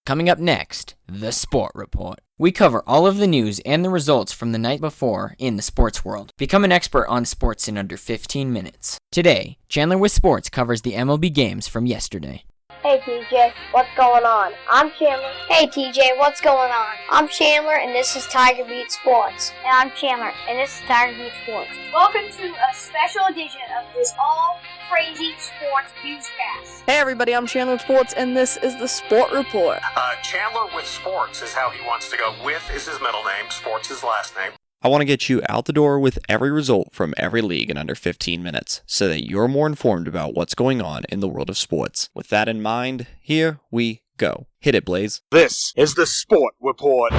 Coming up next, the Sport Report. We cover all of the news and the results from the night before in the sports world. Become an expert on sports in under 15 minutes. Today, Chandler with Sports covers the MLB games from yesterday. Hey TJ, what's going on? I'm Chandler. Hey TJ, what's going on? I'm Chandler and this is Tiger Beat Sports. And I'm Chandler, and this is Tiger Beat Sports. Welcome to a special edition of this all-crazy sports newscast. Hey everybody, I'm Chandler with Sports, and this is the Sport Report. Chandler with Sports is how he wants to go. With is his middle name, Sports his last name. I want to get you out the door with every result from every league in under 15 minutes, so that you're more informed about what's going on in the world of sports. With that in mind, here we go. Hit it, Blaze. This is the Sport Report.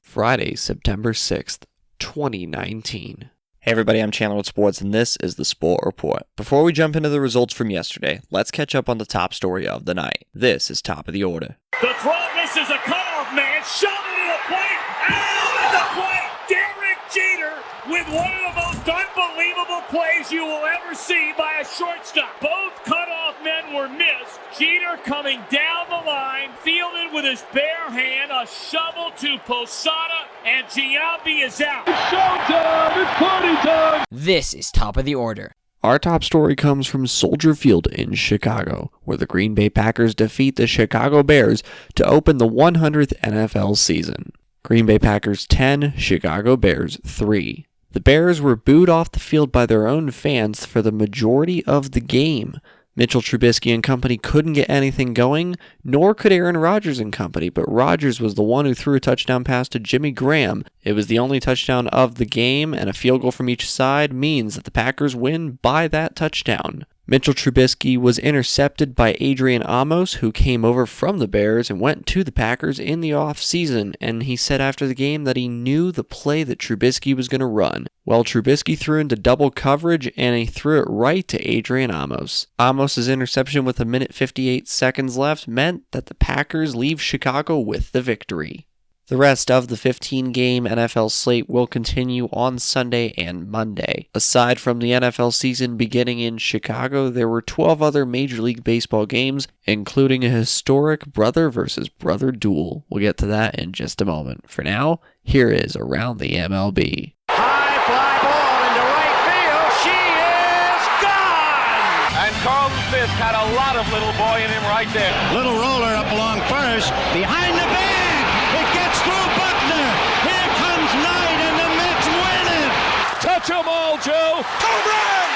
Friday, September 6th, 2019. Hey everybody, I'm Chandler with Sports, and this is the Sport Report. Before we jump into the results from yesterday, let's catch up on the top story of the night. This is top of the order. The throw misses a cutoff man, shoved into the plate, out of the plate, Derek Jeter with one of the most unbelievable plays you will ever see by a shortstop. Both cutoff men were missed. Jeter coming down the line, fielded with his bare hand, a shovel to Posada, and Giambi is out. It's showtime! It's party time! This is top of the order. Our top story comes from Soldier Field in Chicago, where the Green Bay Packers defeat the Chicago Bears to open the 100th NFL season. Green Bay Packers 10, Chicago Bears 3. The Bears were booed off the field by their own fans for the majority of the game. Mitchell Trubisky and company couldn't get anything going, nor could Aaron Rodgers and company, but Rodgers was the one who threw a touchdown pass to Jimmy Graham. It was the only touchdown of the game, and a field goal from each side means that the Packers win by that touchdown. Mitchell Trubisky was intercepted by Adrian Amos, who came over from the Bears and went to the Packers in the offseason, and he said after the game that he knew the play that Trubisky was going to run. Well, Trubisky threw into double coverage, and he threw it right to Adrian Amos. Amos's interception with 1:58 seconds left meant that the Packers leave Chicago with the victory. The rest of the 15-game NFL slate will continue on Sunday and Monday. Aside from the NFL season beginning in Chicago, there were 12 other Major League Baseball games, including a historic brother versus brother duel. We'll get to that in just a moment. For now, here is Around the MLB. High fly ball into right field. She is gone! And Carlton Fisk had a lot of little boy in him right there. Little roller up along first, behind the bag. It gets through Buckner. Here comes Knight, and the Mets win it. Touch 'em all, Joe. Home run!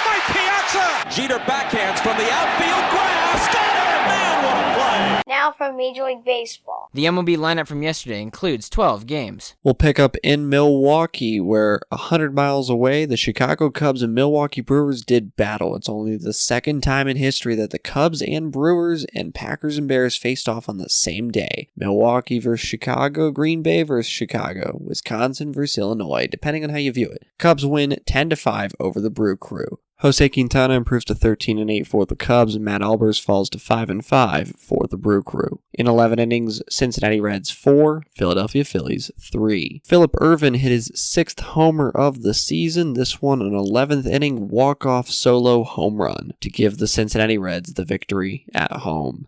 Mike Piazza! Jeter backhands from the outfield grass. Got it! Man, what a play! Now from Major League Baseball. The MLB lineup from yesterday includes 12 games. We'll pick up in Milwaukee, where 100 miles away, the Chicago Cubs and Milwaukee Brewers did battle. It's only the second time in history that the Cubs and Brewers and Packers and Bears faced off on the same day. Milwaukee versus Chicago, Green Bay versus Chicago, Wisconsin versus Illinois, depending on how you view it. Cubs win 10-5 over the Brew Crew. Jose Quintana improves to 13-8 for the Cubs, and Matt Albers falls to 5-5 for the Brew Crew. In 11 innings, Cincinnati Reds 4, Philadelphia Phillies 3. Phillip Ervin hit his 6th homer of the season, this one an 11th inning walk-off solo home run to give the Cincinnati Reds the victory at home.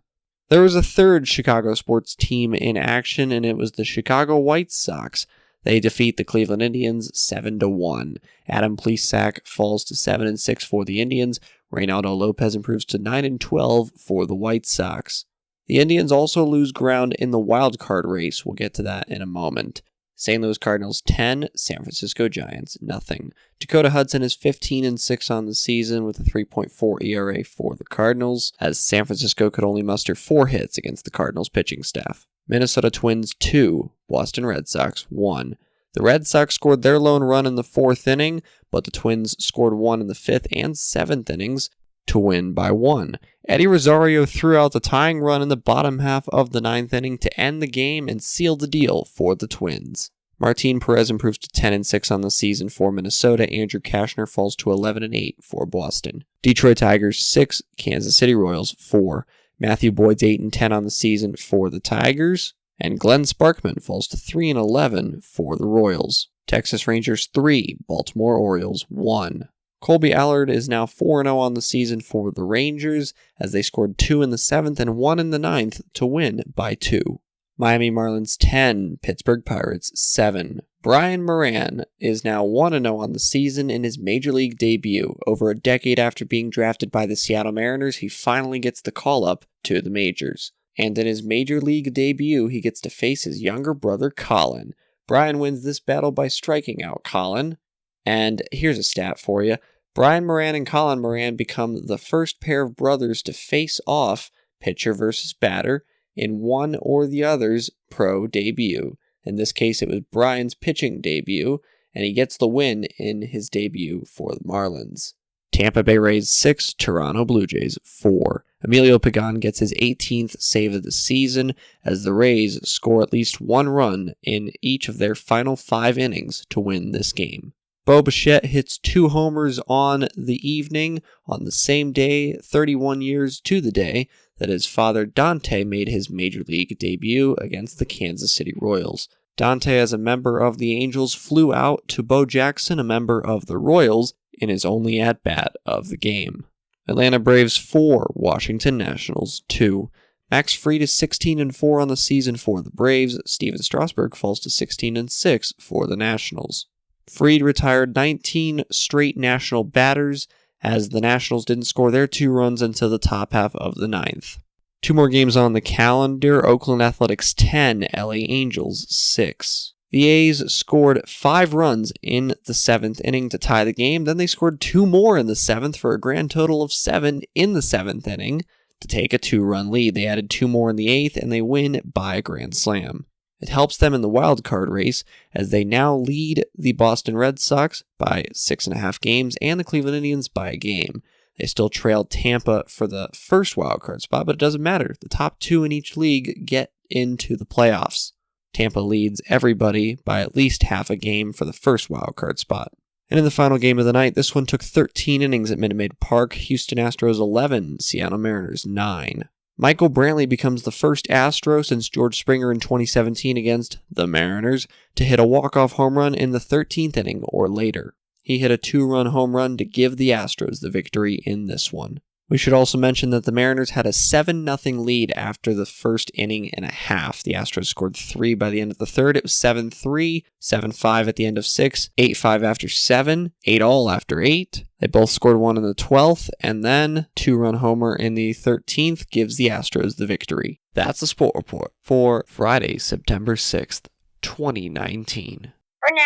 There was a third Chicago sports team in action, and it was the Chicago White Sox. They defeat the Cleveland Indians 7-1. Adam Plesac falls to 7-6 for the Indians. Reynaldo Lopez improves to 9-12 for the White Sox. The Indians also lose ground in the wild card race. We'll get to that in a moment. St. Louis Cardinals 10, San Francisco Giants nothing. Dakota Hudson is 15-6 on the season with a 3.4 ERA for the Cardinals, as San Francisco could only muster 4 hits against the Cardinals pitching staff. Minnesota Twins 2, Boston Red Sox 1. The Red Sox scored their lone run in the 4th inning, but the Twins scored 1 in the 5th and 7th innings to win by 1. Eddie Rosario threw out the tying run in the bottom half of the 9th inning to end the game and seal the deal for the Twins. Martin Perez improves to 10-6 on the season for Minnesota. Andrew Kashner falls to 11-8 for Boston. Detroit Tigers 6, Kansas City Royals 4. Matthew Boyd's 8-10 on the season for the Tigers, and Glenn Sparkman falls to 3-11 for the Royals. Texas Rangers 3, Baltimore Orioles 1. Colby Allard is now 4-0 on the season for the Rangers, as they scored 2 in the 7th and 1 in the 9th to win by 2. Miami Marlins 10, Pittsburgh Pirates 7. Brian Moran is now 1-0 on the season in his Major League debut. Over a decade after being drafted by the Seattle Mariners, he finally gets the call-up to the majors. And in his Major League debut, he gets to face his younger brother Colin. Brian wins this battle by striking out Colin. And here's a stat for you. Brian Moran and Colin Moran become the first pair of brothers to face off pitcher versus batter in one or the other's pro debut. In this case, it was Brian's pitching debut, and he gets the win in his debut for the Marlins. Tampa Bay Rays 6, Toronto Blue Jays 4. Emilio Pagan gets his 18th save of the season as the Rays score at least one run in each of their final 5 innings to win this game. Bo Bichette hits 2 homers on the evening on the same day, 31 years to the day, that his father Dante made his Major League debut against the Kansas City Royals. Dante, as a member of the Angels, flew out to Bo Jackson, a member of the Royals, in his only at-bat of the game. Atlanta Braves 4, Washington Nationals 2. Max Fried is 16-4 on the season for the Braves. Steven Strasburg falls to 16-6 for the Nationals. Fried retired 19 straight National batters, as the Nationals didn't score their 2 runs until the top half of the 9th. 2 more games on the calendar. Oakland Athletics 10, LA Angels 6. The A's scored 5 runs in the 7th inning to tie the game. Then they scored 2 more in the 7th for a grand total of 7 in the 7th inning to take a 2-run lead. They added 2 more in the 8th, and they win by a grand slam. It helps them in the wild card race, as they now lead the Boston Red Sox by 6.5 games and the Cleveland Indians by a game. They still trail Tampa for the first wild card spot, but it doesn't matter. The top 2 in each league get into the playoffs. Tampa leads everybody by at least half a game for the first wild card spot. And in the final game of the night, this one took 13 innings at Minute Maid Park. Houston Astros 11, Seattle Mariners 9. Michael Brantley becomes the first Astro since George Springer in 2017 against the Mariners to hit a walk-off home run in the 13th inning or later. He hit a 2-run home run to give the Astros the victory in this one. We should also mention that the Mariners had a 7-0 lead after the first inning and a half. The Astros scored 3 by the end of the third. It was 7-3, 7-5 at the end of 6, 8-5 after 7, 8-all after 8. They both scored 1 in the 12th, and then 2-run homer in the 13th gives the Astros the victory. That's the Sport Report for Friday, September 6th, 2019. For now,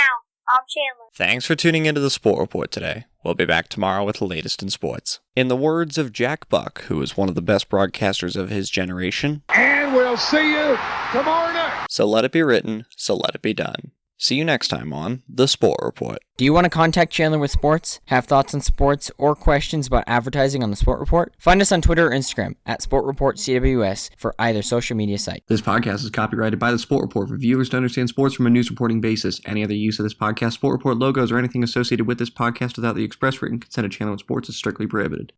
I'm Chandler. Thanks for tuning into the Sport Report today. We'll be back tomorrow with the latest in sports. In the words of Jack Buck, who is one of the best broadcasters of his generation, And we'll see you tomorrow night. So let it be written, so let it be done. See you next time on The Sport Report. Do you want to contact Chandler with sports, have thoughts on sports, or questions about advertising on The Sport Report? Find us on Twitter or Instagram at SportReportCWS for either social media site. This podcast is copyrighted by The Sport Report for viewers to understand sports from a news reporting basis. Any other use of this podcast, Sport Report logos, or anything associated with this podcast without the express written consent of Chandler with Sports is strictly prohibited.